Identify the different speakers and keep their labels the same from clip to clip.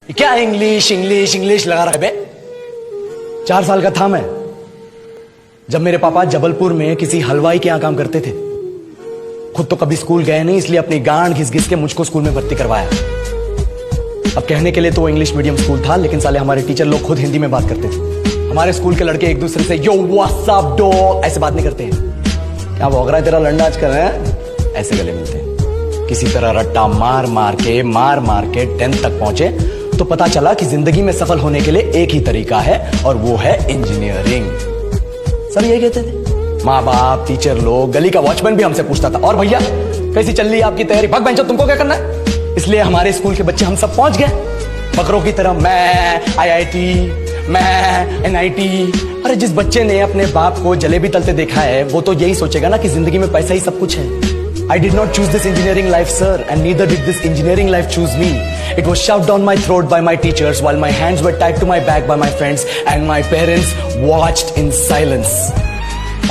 Speaker 1: क्या English English English लगा रहा है बे? 4 साल का था मैं जब मेरे पापा जबलपुर में किसी हलवाई के यहां काम करते थे। खुद तो कभी स्कूल गए नहीं, इसलिए अपनी गांड घिस घिस के मुझको स्कूल में भर्ती करवाया। अब कहने के लिए तो इंग्लिश मीडियम स्कूल था, लेकिन साले हमारे टीचर लोग खुद हिंदी में बात करते थे। हमारे स्कूल के लड़के एक दूसरे से यो व्हाट्स अप डो ऐसे बात नहीं करते हैं। क्या भौंक रहा है तेरा लंडा आज कर रहे हैं? ऐसे गले मिलते हैं। किसी तरह रट्टा मार मार के 10th तक पहुंचे तो पता चला कि जिंदगी में सफल होने के लिए एक ही तरीका है और वो है इंजीनियरिंग। सब यही कहते थे, माँ बाप, टीचर लोग, गली का वॉचमैन भी हमसे पूछता था, और भैया कैसी चल रही है आपकी तैयारी? भाग बेंचो, तुमको क्या करना है? इसलिए हमारे स्कूल के बच्चे हम सब पहुंच गए बकरों की तरह। मैं IIT, मैं NIT। अरे जिस बच्चे ने अपने बाप को जलेबी तलते देखा है वो तो यही सोचेगा ना कि जिंदगी में पैसा ही सब कुछ है। I did not choose this engineering life, sir, and neither did this engineering life choose me. It was shoved down my throat by my teachers while my hands were tied to my back by my friends and my parents watched in silence.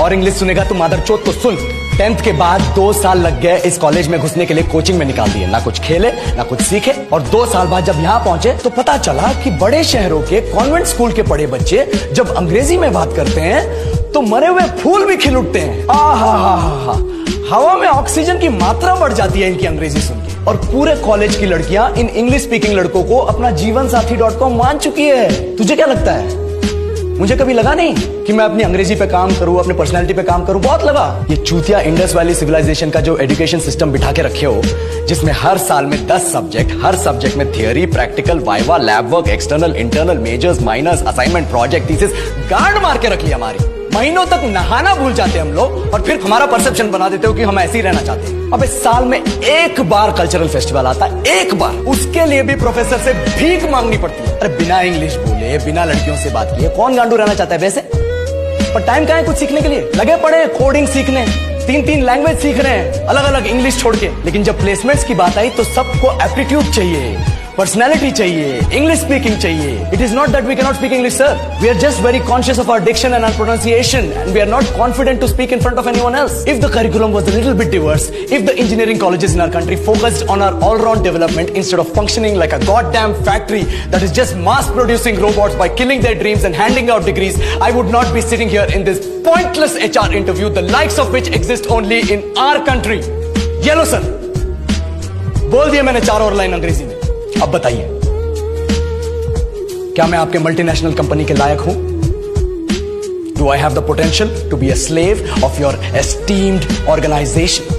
Speaker 1: और English सुनेगा तो मादरचोद तो सुन। 10th के बाद 2 साल लग गए इस कॉलेज में घुसने के लिए, कोचिंग में निकाल दिए। ना कुछ खेले ना कुछ सीखे, और 2 साल बाद जब यहाँ पहुंचे तो पता चला कि बड़े शहरों के कॉन्वेंट स्कूल के पढ़े बच्चे जब अंग्रेजी में बात करते हैं तो मरे हुए फूल भी खिल उठते हैं। आहा, हवा में ऑक्सीजन की मात्रा बढ़ जाती है इनकी अंग्रेजी सुन के। और पूरे कॉलेज की लड़कियां इन इंग्लिश स्पीकिंग लड़कों को अपना जीवनसाथी.com मान चुकी है। तुझे क्या लगता है? मुझे कभी लगा नहीं कि मैं अपनी अंग्रेजी पे काम करूं, अपनी पर्सनालिटी पे काम करूं। बहुत लगा। ये चूतिया इंडस वैली सिविलाइजेशन का जो एजुकेशन सिस्टम बिठा के रखे हो, जिसमें हर साल में 10 सब्जेक्ट, हर सब्जेक्ट में theory, practical, viva, lab work, external, internal, majors, minors, assignment, project, thesis, गांड मार के रखी हमारी। महीनों तक नहाना भूल जाते हम लोग और फिर हमारा परसेप्शन बना देते हो कि हम ऐसे ही रहना चाहते हैं। अबे साल में एक बार कल्चरल फेस्टिवल आता है, एक बार, उसके लिए भी प्रोफेसर से भीख मांगनी पड़ती है। अरे बिना इंग्लिश बोले, बिना लड़कियों से बात किए कौन गांडू रहना चाहता है वैसे? पर टाइम कहाँ है कुछ सीखने के लिए? लगे पड़े कोडिंग सीखने, 3 लैंग्वेज सीख रहे हैं अलग अलग इंग्लिश छोड़ के। लेकिन जब प्लेसमेंट्स की बात आई तो सबको एप्टीट्यूड चाहिए, पर्सनैलिटी चाहिए, इंग्लिश स्पीकिंग चाहिए। It is not that we can not speak English, sir. We are just very conscious of our diction and our pronunciation, and we are not confident to speak in front of anyone else. If the curriculum was a little bit diverse, if the engineering colleges in our country focused on our all round development instead of functioning like a goddamn factory that is just mass producing robots by killing their dreams and handing out degrees, I would not be sitting here in this pointless HR interview, the likes of which exist only in our country. Yellow sir, बोल दिया मैंने 4 और line अंग्रेजी में। अब बताइए, क्या मैं आपके मल्टीनेशनल कंपनी के लायक हूं? Do I have the potential to be a slave of your esteemed organization?